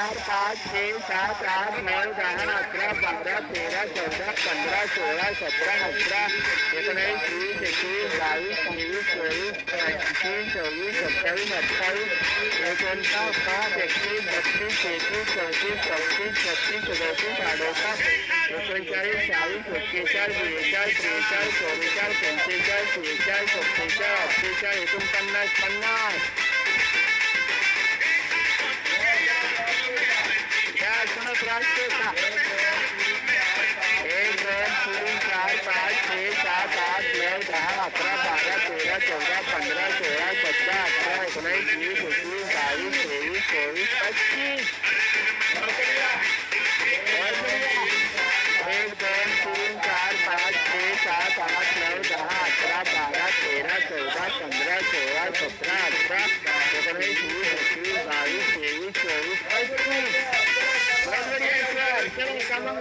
4 5 6 7 8 9 10 11 12 13 14 15 16 17 18 19 20 21 22 23 24 25 26 27 28 29 30 31 32 33 34 35 36 37 38 39 40 41 42 43 44 45 46 47 48 49 एक 2 3 4 5 6 7 8 9 10 11 12 13 14 15 16 17 18 19 20 21 22 23 24 25 एक 2 3 4 5 6 7 8 9 10 11 12 13 14 15 16 17 18 19 20 21 22 23 24 बहुत बढ़िया सर चलो कम में 1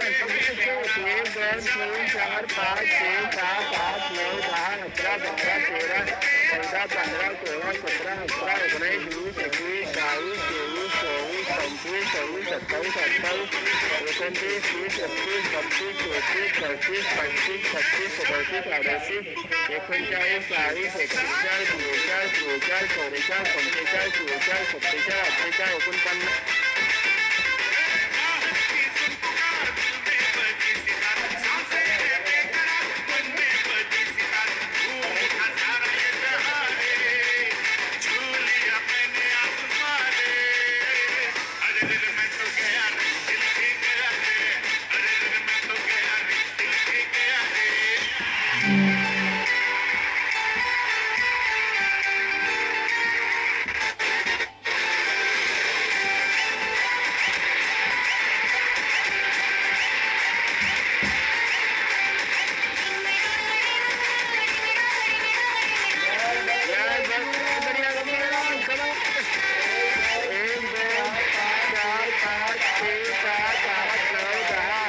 2 3 4 5 6 7 8 9 10 11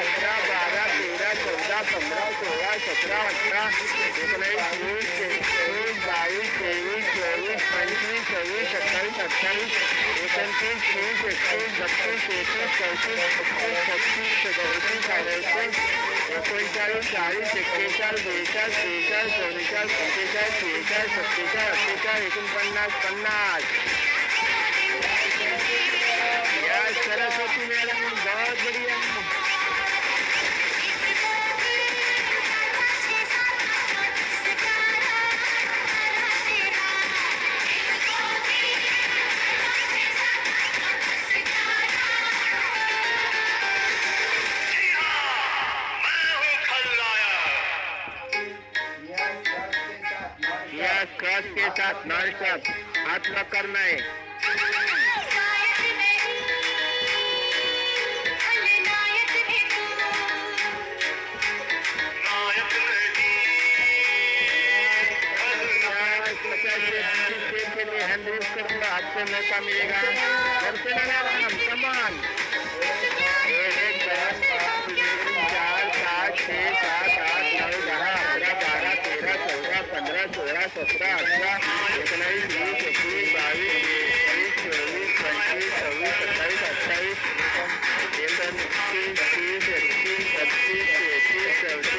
12 13 14 15 16 17 18 19 20 21 22 23 24 25 26 27 28 29 30 31 32 33 34 35 36 37 38 39 40 41 42 43 44 45 46 47 48 सरस्वती मैडम बहुत बढ़िया क्रॉस के साथ नॉन स्टॉप हाथ लॉक करना है हैंड रेस करूंगा आपसे मौका मिलेगा घर से लगाम समान 1 2 3 4 5 6 7 8 9 10 11 12 13 14 15 16 17 18 19 20 21 22 23 24 25 26 27 28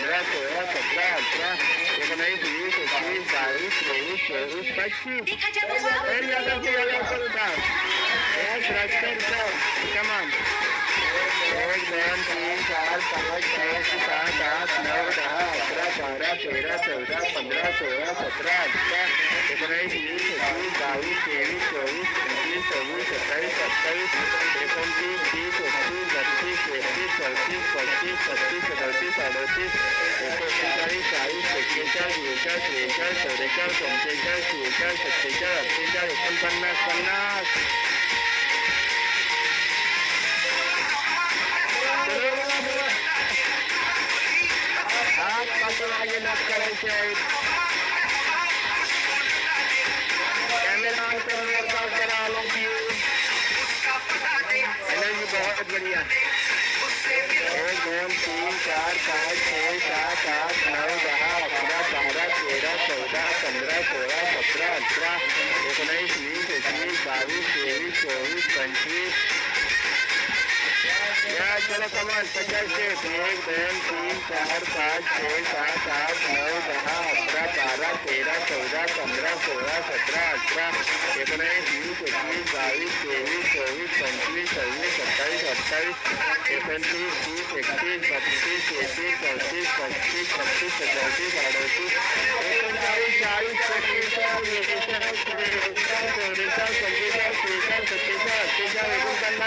15, 16, 17, 18, 19, 20, 21, 22, 23, 24, 25. Very other thing I also down. Yes, right there, come on. 1, 2, 3, 4, 5, 6, 7, 8, 9, 10, 11, 12, 13, 14, 15, 16, 17, 18, 19, 20, 21, 22, 23, 24, 25, 26, 27, 28, 29, 30, 31, 32, 33, 34, 35, 36, 37, 38, 39, 40, 41, 42, 43, 44, 45, 46, 47, 48, 50. आगे लग करायचे आहेत कैमरा ऑन कर वर्कआउट करा लो की एनर्जी बहुत बढ़िया 1 2 3 4 5 6 7 8 9 10 11 12 13 14 15 16 17 18 19 20 21 22 23 24 25 या चलो कमान 50 से 1 2 3 4 5 6 7 8 9 10 11 12 13 14 15 16 17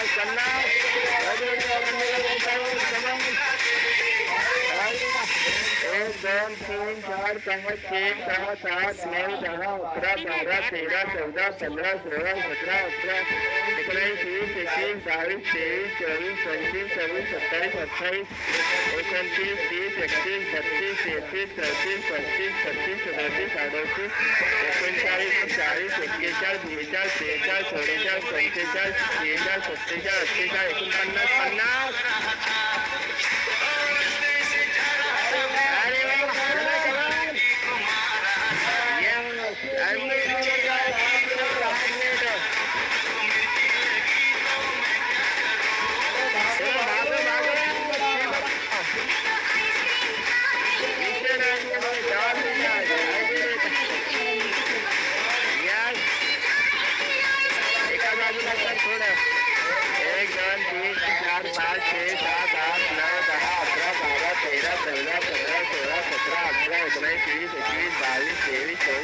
18 19 20 21 22 23 24 25 26 27 28 29 30 31 32 33 34 35 36 37 38 39 40 एक 2 3 4 5 6 7 8 9 10 11 12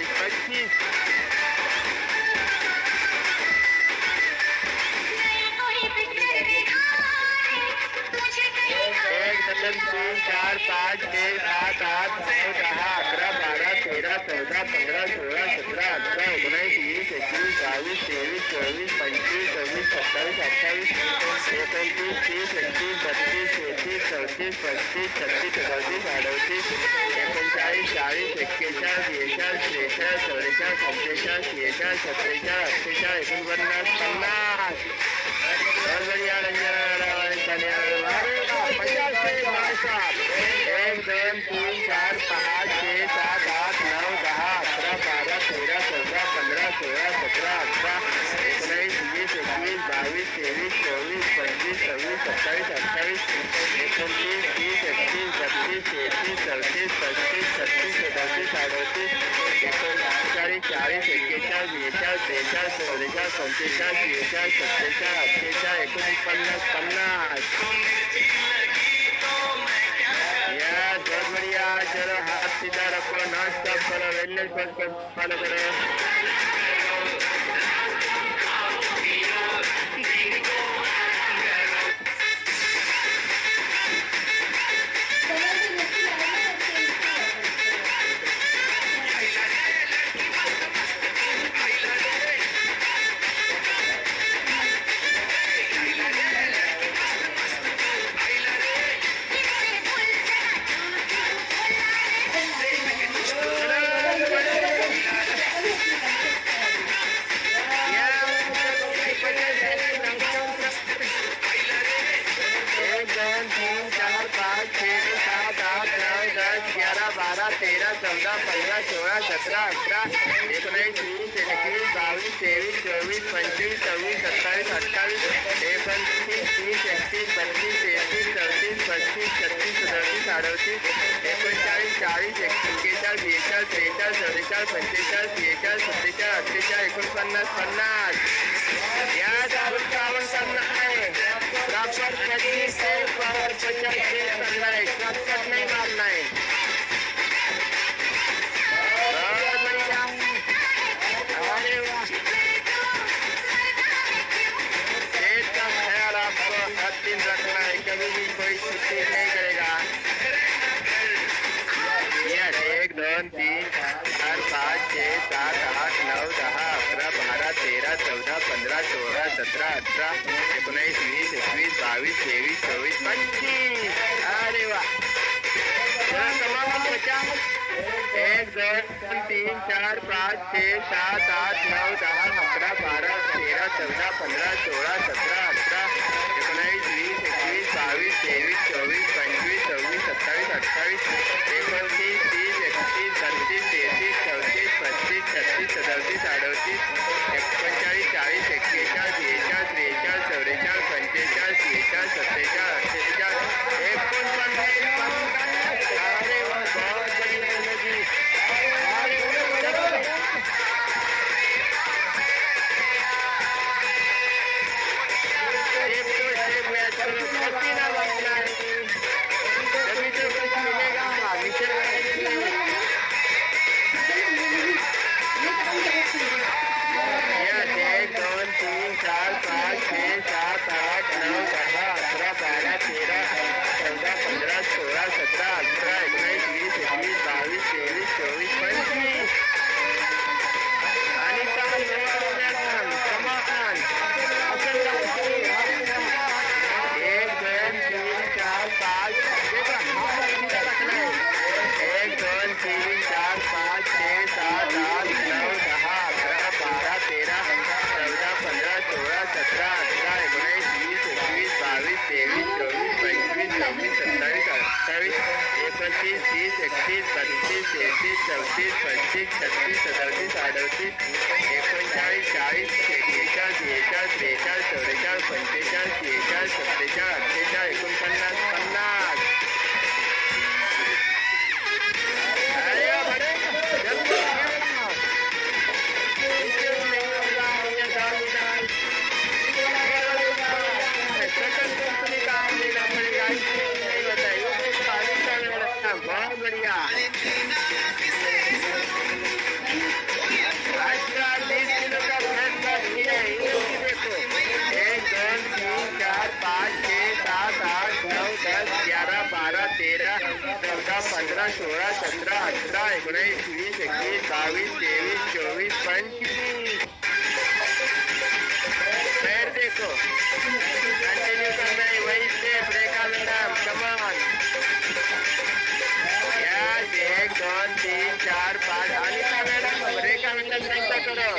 13 14 15 16 17 18 19 20 21 22 23 24 25 26 27 28 29 30 31 32 33 34 35 36 37 38 39 40 41 42 43 44 45 46 47 48 49 12 13 14 15 16 17 18 19 20 21 22 23 24 25 26 27 28 29 30 31 32 33 34 35 36 37 38 39 40 41 42 43 44 45 46 47 48 49 याद उत्पादन करना है प्रॉपर तरीके से पावर 50 से करना है शॉर्टकट नहीं मारना है बहुत बढ़िया अरे वाह पेट का ख्याल आपको हर दिन रखना है कभी भी कोई छुट्टी नहीं करेगा यस 1 2 3 4 5 6 7 8 9 10 11 12 13 14 15 16 17 18 19 20 21 22 23 24 25 अरे वाह तमाम 50 1 2 3 4 5 6 7 8 9 10 11 12 13 14 15 16 17 18 19 20 21 22 23 24 25 26 27 28 29 30 31 32 33 34 35 36 37 38 39 40 41 42 43 44 45 46 47 अरे वाह बहुत बढ़िया एनर्जी मैच करो पसीना बचना है तभी तो कुछ मिलेगा यस 1 2 3 4 5 6 7 8 9 10 11 12 13 14 15 16 17 18 19 20 21 22 23 24 25 अनिता मैडम कमान असल 1 2 3 4 5 देखो हाथ रखना है 1 2 3 4 5 6 7 8 9 10 11 12 13 14 15 16 17 18 19 20 21 22 23 24 25 26 27 28 29 30 31 32 33 34 35 36 37 38 39 40 41 42 43 44 45 46 47 48 अरे बड़े जल्दी बहुत बढ़िया आज का 20 किलो का फैसला किया है देखो 1 2 3 4 5 6 7 8 9 10 11 12 13 14 15 16 17 18 19 20 21 22 23 24 25 पैर देखो कंटिन्यू करना है वही से ब्रेका मैडम कमान 1 2 3 4 5 अनिता मैडम ब्रेका मैडम कैसा करो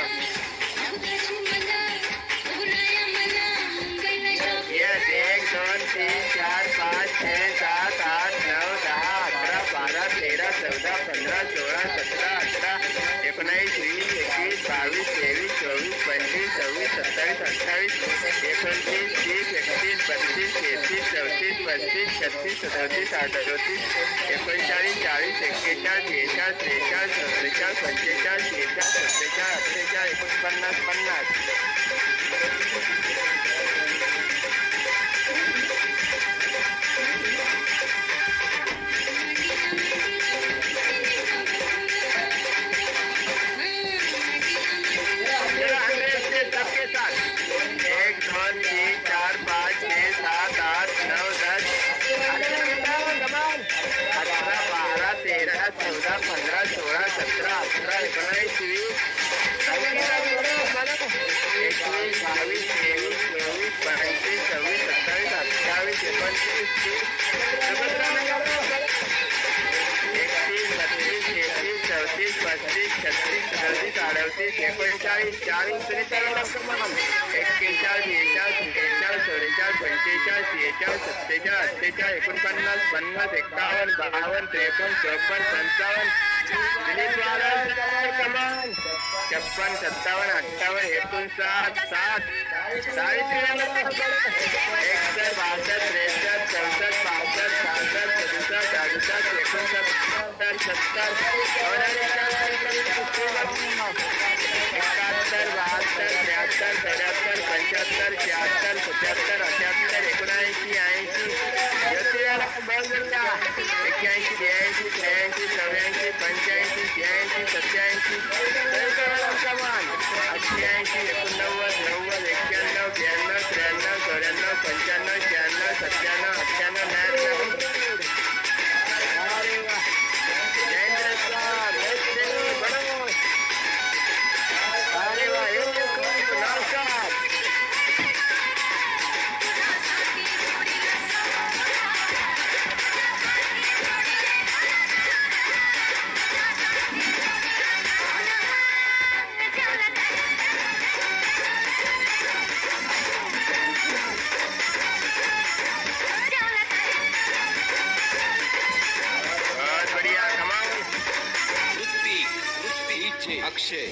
यस 1 2 3 4 5 6 7 8 9 10 11 12 13 14 15 16 17 18 19 20 21 22 23 24 25 26 27 28 29 30 31 32 33 34 35 36 37 38 39 40 41 42 43 44 45 46 47 सबके साथ 1 2 3 4 5 6 7 8 9 10 18 12 13 14 15 16 17 18 19 20 21 22 23 24 25 26 27 28 29 30 31 32 33 34 35, 36, 37, 38, 39, 40, 41, कमान 41, 42, 43, 44, 45, 46, 47, 48, 49, 50, 51, 52, 53, 54, 55, दिलीप महाराज कमान 56, 57, 58, 59, 60, 61, 62, 63, 64, 65, 66, 67, 68, 69, 70, अक्षय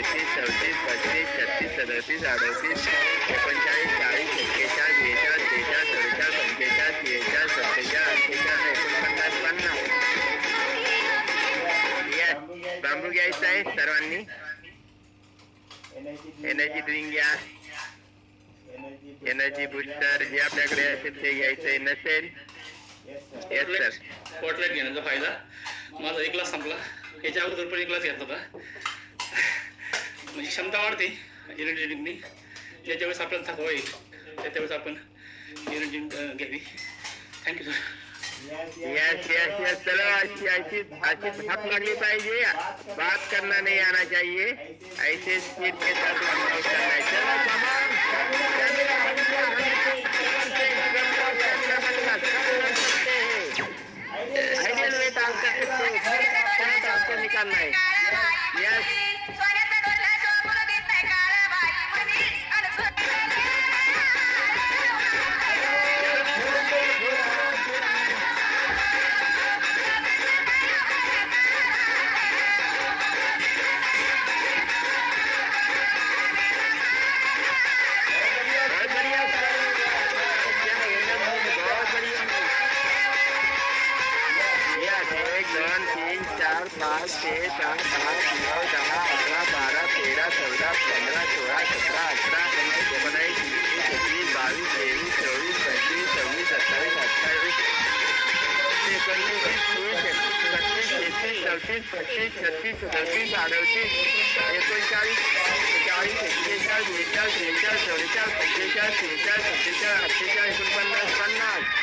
33 34 35 36 37 38 39 40 41 बांबू घ्यायचा आहे सर्वांनी. एनर्जी ड्रिंक घ्या, एनर्जी बुस्टर जे आपल्याकडे असेल ते घ्यायचंय. नसेल येस सर. स्पॉटलाइट घेण्याचा फायदा माझा 1 ग्लास संपला. याच्या अगोदर पण 1 ग्लास घेतला होता. म्हणजे क्षमता वाढते एनर्जी ड्रिंकनी. ज्याच्या वेळेस आपल्याला थकवा येईल त्याच्या वेळेस आपण एनर्जी घ्यावी. Thank you sir. Yes yes yes. चलो ऐसी ऐसी ऐसी धप लगनी चाहिए, बात करना नहीं आना चाहिए. ऐसे स्पीड के साथ वर्कआउट करना है. चलो आइडियल वेट आपको निकालना है. यस पाँच 6 7 8 9 10 11 12 13 14 15 16 17 18 19 20 21 22 23 24 25 26 27 28 29 30 31 32 33 34 35 36 37 38 39 40 41 42 43 44 45 46 47 48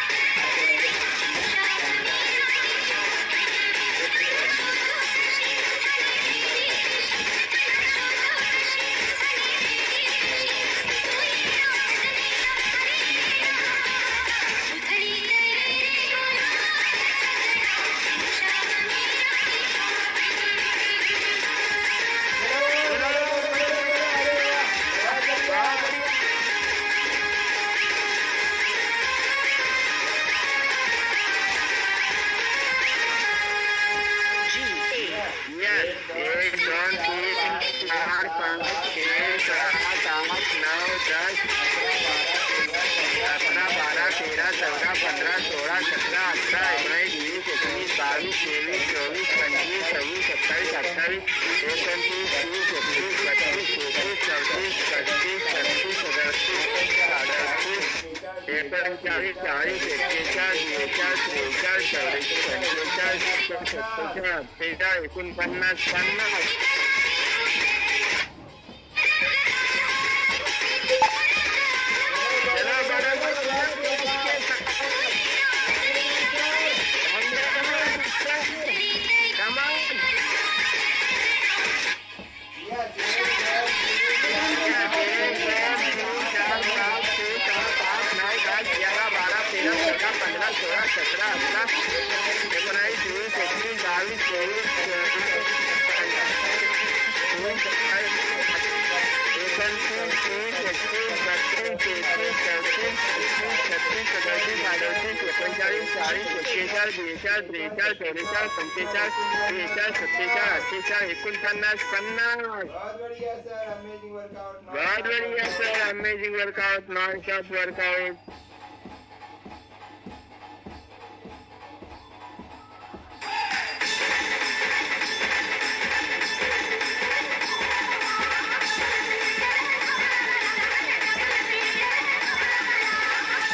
Amazing workout, non-stop workout.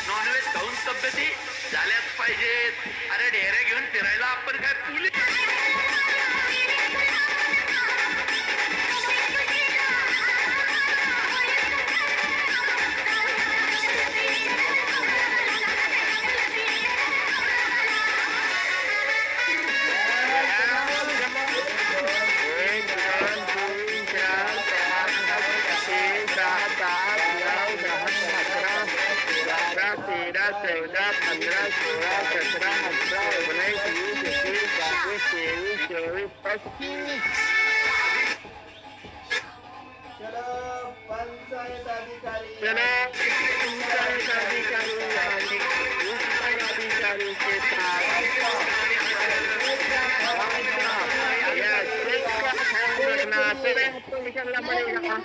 Non veg खाऊन तब्येती झाल्याच पाहिजेत. अरे ढेऱ्या घेऊन फिरायला आपण काय पुली. करना पड़ेगा।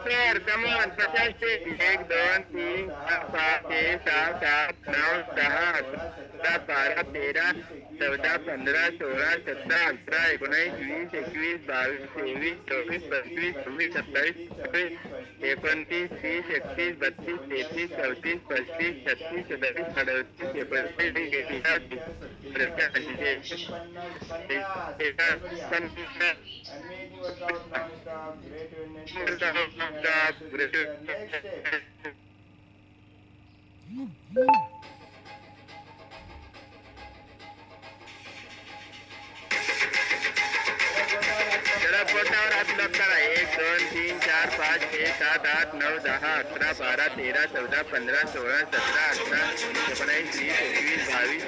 सर कमल 50 ते 1 2 3 4 5 6 7 9 10 11 12 13 14 15 16 17 18 19 20 21 22 23 24 25 26 27 28 29 30 31 32 33 34 35 36 जरा पोटावर हात लॉक करा 1 2 3 4 5 6 7 8 9 10 11 12 13 14 15 16 17 18 19 20 21 22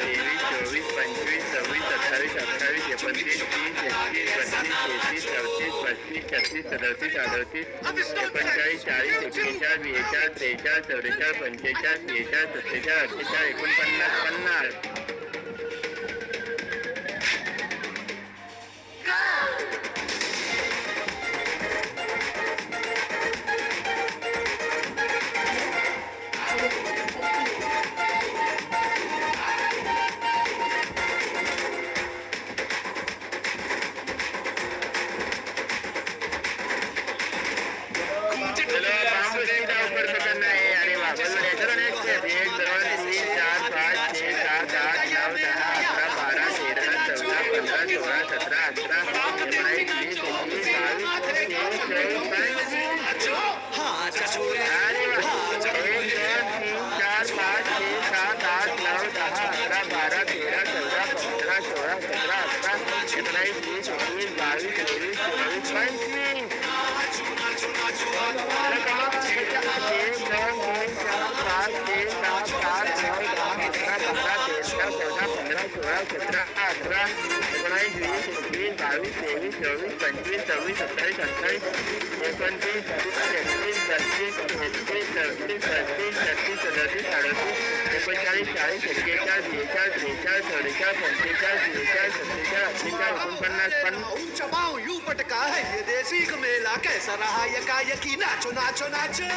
23 24 25 26 27 28 29 30 31 32 33 34 35 36 37 38 39 40 41 42 43 44 45 46 47 48 49 50 ऊंचा पाँव यूं पटका है ये देसी का मेला कैसा रहा यकायकी नाचो नाचो नाचो